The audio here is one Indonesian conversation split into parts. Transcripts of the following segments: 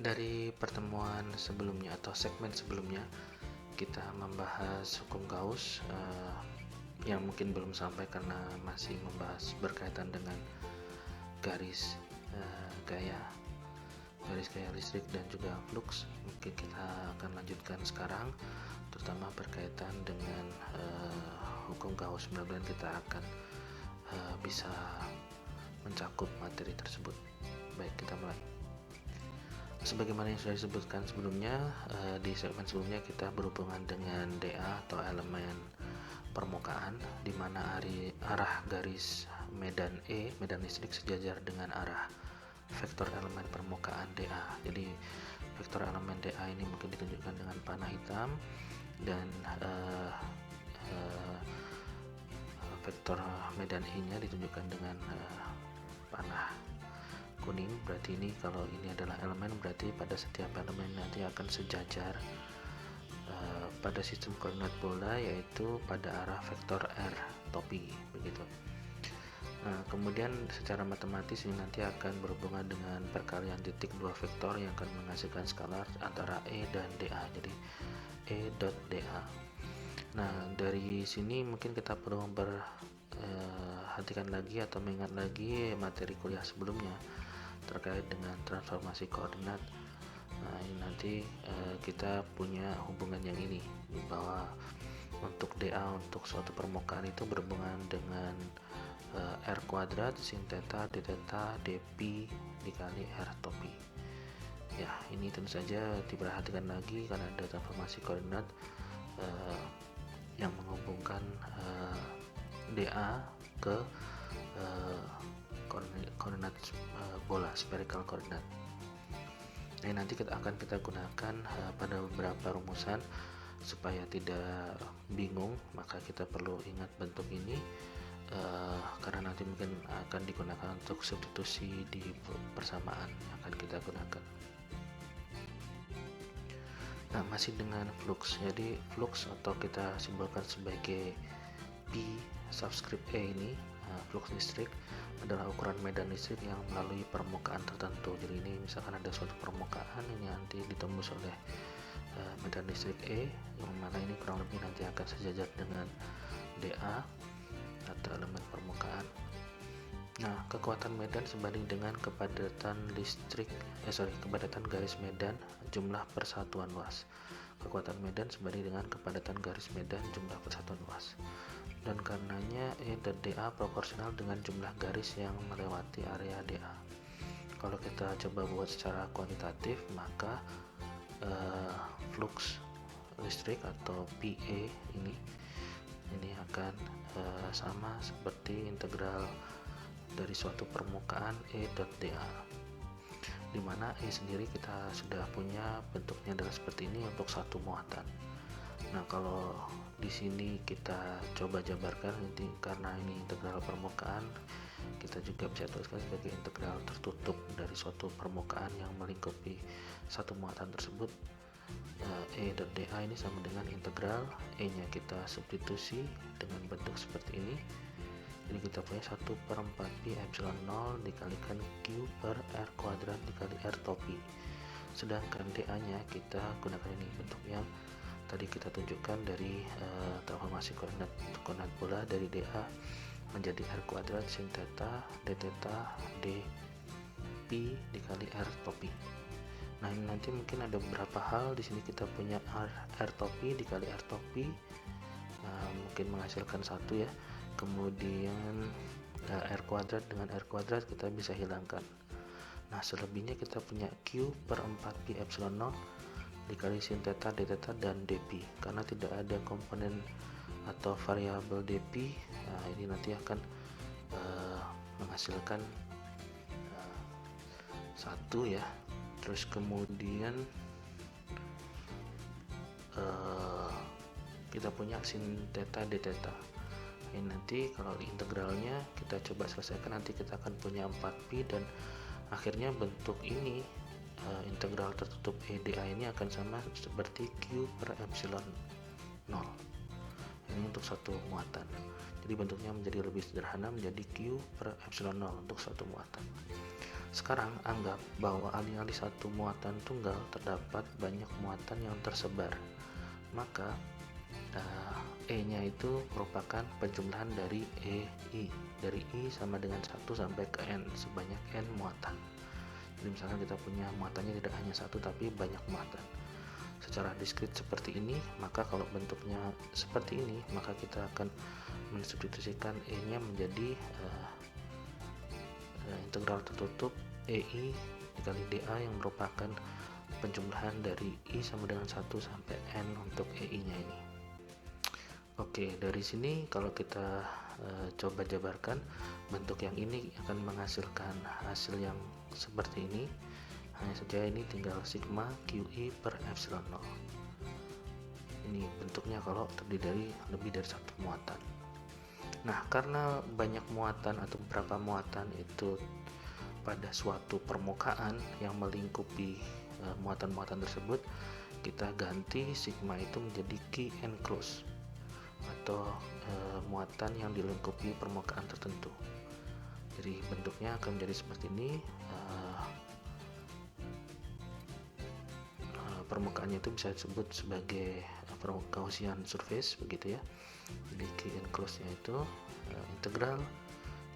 Dari pertemuan sebelumnya atau segmen sebelumnya, kita membahas hukum Gauss yang mungkin belum sampai karena masih membahas berkaitan dengan garis gaya listrik dan juga flux. Mungkin kita akan lanjutkan sekarang, terutama berkaitan dengan hukum Gauss. Mudah-mudahan kita akan bisa mencakup materi tersebut. Baik, kita mulai. Sebagaimana yang sudah disebutkan sebelumnya, di segmen sebelumnya kita berhubungan dengan dA atau elemen permukaan, di mana arah garis medan medan listrik sejajar dengan arah vektor elemen permukaan dA. Jadi vektor elemen dA ini mungkin ditunjukkan dengan panah hitam, dan vektor medan E-nya ditunjukkan dengan panah kuning. Berarti ini kalau ini adalah elemen, berarti pada setiap elemen nanti akan sejajar pada sistem koordinat bola, yaitu pada arah vektor R topi, begitu. Nah, kemudian secara matematis ini nanti akan berhubungan dengan perkalian titik dua vektor yang akan menghasilkan skalar antara E dan dA, jadi E dot dA. Nah, dari sini mungkin kita perlu memperhatikan lagi atau mengingat lagi materi kuliah sebelumnya terkait dengan transformasi koordinat. Nah, ini nanti kita punya hubungan yang ini, bahwa untuk dA untuk suatu permukaan itu berhubungan dengan R kuadrat sin theta d theta dpi dikali R topi. Ya, ini tentu saja diperhatikan lagi karena ada transformasi koordinat yang menghubungkan dA ke koordinat bola, spherical koordinat. Nah, nanti kita gunakan pada beberapa rumusan. Supaya tidak bingung, maka kita perlu ingat bentuk ini, karena nanti mungkin akan digunakan untuk substitusi di persamaan yang akan kita gunakan. Nah, masih dengan flux. Jadi flux atau kita simbolkan sebagai P subscript E ini, flux listrik adalah ukuran medan listrik yang melalui permukaan tertentu. Jadi ini misalkan ada suatu permukaan ini nanti ditembus oleh medan listrik E, yang mana ini kurang lebih nanti akan sejajar dengan dA atau elemen permukaan. Nah, kekuatan medan sebanding dengan kepadatan kepadatan garis medan jumlah persatuan luas. Kekuatan medan sebanding dengan kepadatan garis medan jumlah persatuan luas. Dan karenanya E dan dA proporsional dengan jumlah garis yang melewati area dA. Kalau kita coba buat secara kuantitatif, maka flux listrik atau PE ini akan sama seperti integral dari suatu permukaan E dot dA, dimana E sendiri kita sudah punya bentuknya adalah seperti ini untuk satu muatan. Nah, kalau di sini kita coba jabarkan, karena ini integral permukaan, kita juga bisa tuliskan sebagai integral tertutup dari suatu permukaan yang melingkupi satu muatan tersebut. E dot dA ini sama dengan integral E nya kita substitusi dengan bentuk seperti ini. Jadi kita punya 1/4 pi epsilon 0 dikalikan Q per R kuadrat dikali R topi. Sedangkan dA nya kita gunakan ini bentuk yang tadi kita tunjukkan dari transformasi koordinat bola, dari dA menjadi R kuadrat sin theta d theta d pi dikali R topi. Nah, ini nanti mungkin ada beberapa hal. Di sini kita punya R topi dikali R topi, mungkin menghasilkan satu ya. Kemudian R kuadrat dengan R kuadrat kita bisa hilangkan. Nah, selebihnya kita punya Q per 4 pi epsilon 0 dikali sin theta d theta dan dpi. Karena tidak ada komponen atau variabel dpi, nah ini nanti akan menghasilkan satu ya. Terus kemudian kita punya sin theta d theta. Ini nanti kalau di integralnya kita coba selesaikan, nanti kita akan punya 4pi, dan akhirnya bentuk ini integral tertutup E dA ini akan sama seperti Q per epsilon 0. Ini untuk satu muatan. Jadi bentuknya menjadi lebih sederhana, menjadi Q per epsilon 0 untuk satu muatan. Sekarang anggap bahwa alih-alih satu muatan tunggal terdapat banyak muatan yang tersebar, maka E-nya itu merupakan penjumlahan dari EI. Dari I sama dengan 1 sampai ke N, sebanyak N muatan. Jadi misalkan kita punya muatannya tidak hanya satu tapi banyak muatan secara diskrit seperti ini, maka kalau bentuknya seperti ini, maka kita akan mensubstitusikan E-nya menjadi integral tertutup EI dikali dA yang merupakan penjumlahan dari I sama dengan 1 sampai N untuk EI-nya ini. Oke, dari sini kalau kita coba jabarkan, bentuk yang ini akan menghasilkan hasil yang seperti ini. Hanya saja ini tinggal sigma QI per epsilon 0. Ini bentuknya kalau terdiri dari lebih dari satu muatan. Nah, karena banyak muatan atau beberapa muatan itu pada suatu permukaan yang melingkupi muatan-muatan tersebut, kita ganti sigma itu menjadi key enclosed atau muatan yang dilingkupi permukaan tertentu. Jadi bentuknya akan menjadi seperti ini. Permukaannya itu bisa disebut sebagai Gaussian surface, begitu ya. Jadi key enclosed nya itu integral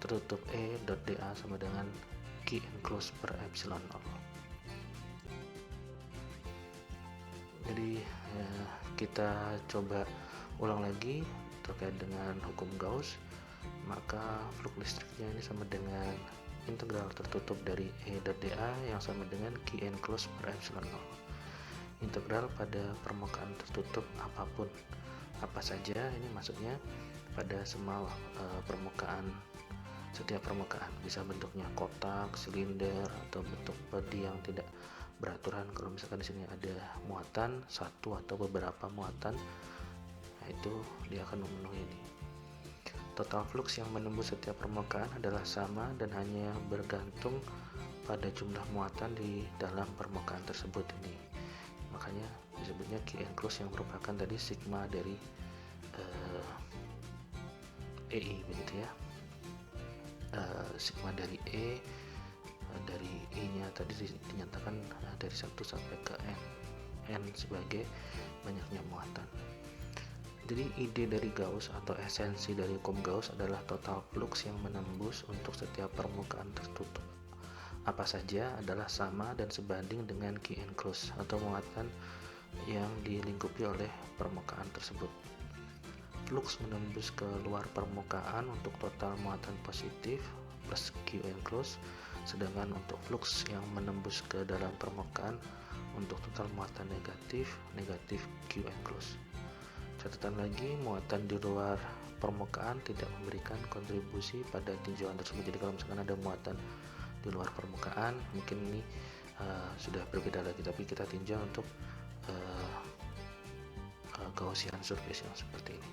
tertutup E dot dA sama dengan key enclosed per epsilon 0. Jadi kita coba ulang lagi terkait dengan hukum Gauss, maka flux listriknya ini sama dengan integral tertutup dari E dot dA yang sama dengan key enclosed per epsilon 0. Integral pada permukaan tertutup apapun, apa saja ini maksudnya pada semua permukaan, setiap permukaan, bisa bentuknya kotak, silinder, atau bentuk pedi yang tidak beraturan. Kalau misalkan di sini ada muatan satu atau beberapa muatan, nah itu dia akan memenuhi ini. Total flux yang menembus setiap permukaan adalah sama dan hanya bergantung pada jumlah muatan di dalam permukaan tersebut ini. Makanya disebutnya key enclosed yang merupakan tadi sigma dari EI, begitu ya. Sigma dari E dari I nya tadi dinyatakan dari 1 sampai ke N sebagai banyaknya muatan. Jadi ide dari Gauss atau esensi dari hukum Gauss adalah total flux yang menembus untuk setiap permukaan tertutup apa saja adalah sama dan sebanding dengan key enclosed atau muatan yang dilingkupi oleh permukaan tersebut. Flux menembus ke luar permukaan untuk total muatan positif plus Q enclosed, sedangkan untuk flux yang menembus ke dalam permukaan untuk total muatan negatif Q enclosed. Catatan lagi, muatan di luar permukaan tidak memberikan kontribusi pada tinjauan tersebut. Jadi kalau misalkan ada muatan di luar permukaan, mungkin ini sudah berbeda lagi, tapi kita tinjau untuk Gaussian surface yang seperti ini.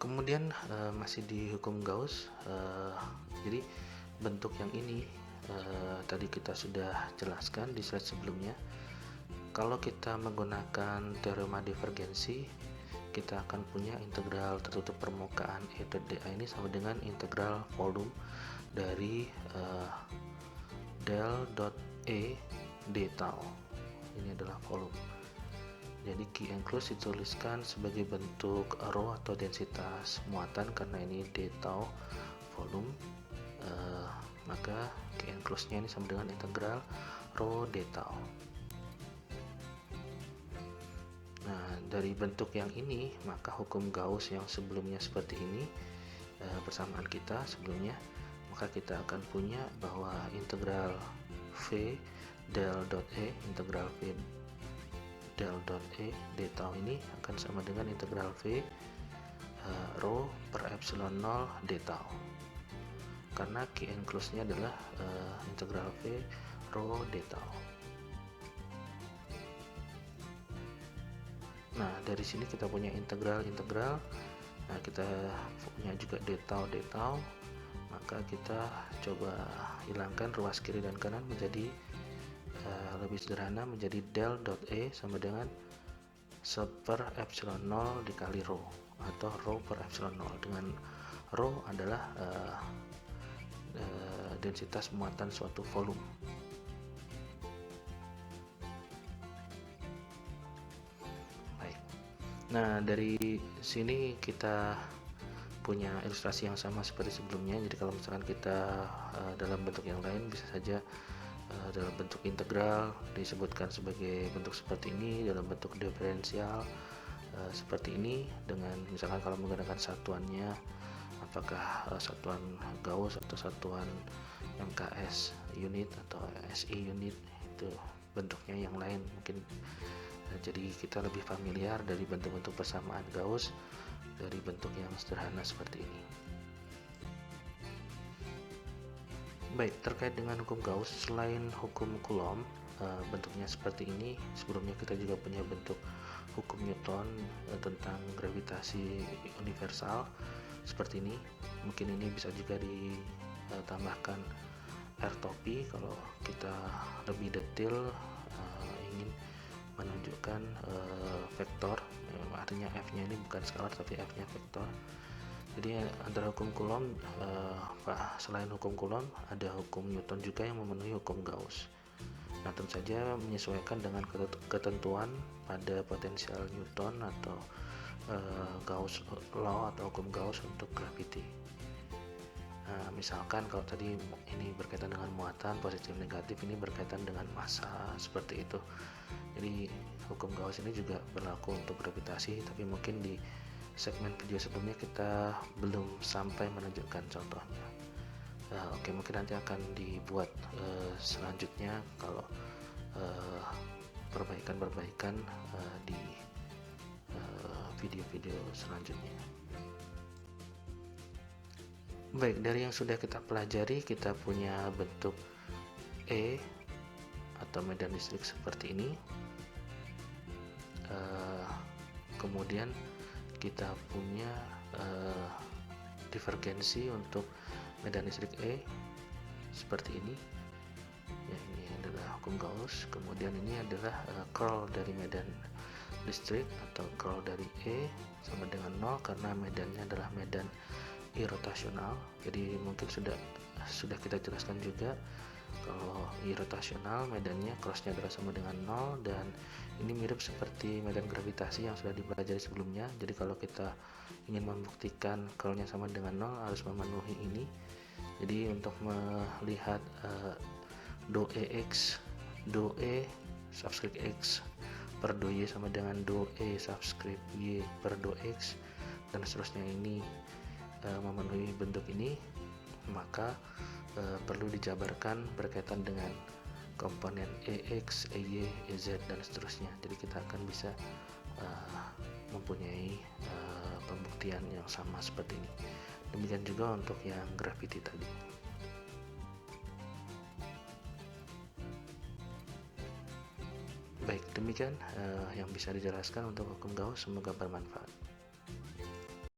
Kemudian masih di hukum Gauss, jadi bentuk yang ini tadi kita sudah jelaskan di slide sebelumnya. Kalau kita menggunakan teorema divergensi, kita akan punya integral tertutup permukaan E dot dA ini sama dengan integral volume dari del dot E d tau. Ini adalah volume. Jadi key enclosed dituliskan sebagai bentuk rho atau densitas muatan karena ini d tau volume, maka key enclosed nya ini sama dengan integral rho d tau. Nah, dari bentuk yang ini, maka hukum Gauss yang sebelumnya seperti ini, persamaan kita sebelumnya, maka kita akan punya bahwa integral V del dot E, integral V del dot E d tau ini akan sama dengan integral V rho per epsilon 0 d tau. Karena key enclosed nya adalah integral V rho d tau. Nah, dari sini kita punya integral. Nah, kita punya juga d tau. Maka kita coba hilangkan ruas kiri dan kanan menjadi lebih sederhana, menjadi del dot E sama dengan 1 per epsilon 0 dikali rho atau rho per epsilon 0, dengan Rho adalah densitas muatan suatu volume. Baik. Nah, dari sini kita punya ilustrasi yang sama seperti sebelumnya. Jadi kalau misalkan kita dalam bentuk yang lain, bisa saja dalam bentuk integral disebutkan sebagai bentuk seperti ini, dalam bentuk diferensial seperti ini, dengan misalkan kalau menggunakan satuannya apakah satuan Gauss atau satuan MKS unit atau SI unit, itu bentuknya yang lain mungkin. Jadi kita lebih familiar dari bentuk-bentuk persamaan Gauss dari bentuk yang sederhana seperti ini. Baik, terkait dengan hukum Gauss, selain hukum Coulomb bentuknya seperti ini, sebelumnya kita juga punya bentuk hukum Newton tentang gravitasi universal seperti ini. Mungkin ini bisa juga ditambahkan R-topi kalau kita lebih detail ingin menunjukkan vektor, artinya F-nya ini bukan skalar tapi F-nya vektor. Jadi antara hukum Coulomb, selain hukum Coulomb ada hukum Newton juga yang memenuhi hukum Gauss. Nah, tentu saja menyesuaikan dengan ketentuan pada potensial Newton atau Gauss law atau hukum Gauss untuk gravity. Nah, misalkan kalau tadi ini berkaitan dengan muatan positif negatif, ini berkaitan dengan massa seperti itu. Jadi hukum Gauss ini juga berlaku untuk gravitasi, tapi mungkin di segmen video sebelumnya kita belum sampai menunjukkan contohnya. Oke, mungkin nanti akan dibuat selanjutnya kalau perbaikan-perbaikan di video-video selanjutnya. Baik, dari yang sudah kita pelajari, kita punya bentuk E atau medan listrik seperti ini. Kemudian kita punya divergensi untuk medan listrik E seperti ini. Ya, ini adalah hukum Gauss. Kemudian ini adalah curl dari medan listrik atau curl dari E sama dengan 0 karena medannya adalah medan irotasional. Jadi mungkin sudah kita jelaskan juga kalau irotasional medannya crossnya adalah sama dengan 0, dan ini mirip seperti medan gravitasi yang sudah dipelajari sebelumnya. Jadi kalau kita ingin membuktikan curlnya sama dengan 0 harus memenuhi ini. Jadi untuk melihat do EX, do E subscript X per do Y sama dengan do E subscript Y per do X dan seterusnya, ini memenuhi bentuk ini, maka perlu dijabarkan berkaitan dengan komponen EX, EY, EZ dan seterusnya. Jadi kita akan bisa mempunyai pembuktian yang sama seperti ini. Demikian juga untuk yang gravity tadi. Baik, demikian yang bisa dijelaskan untuk hukum Gauss. Semoga bermanfaat.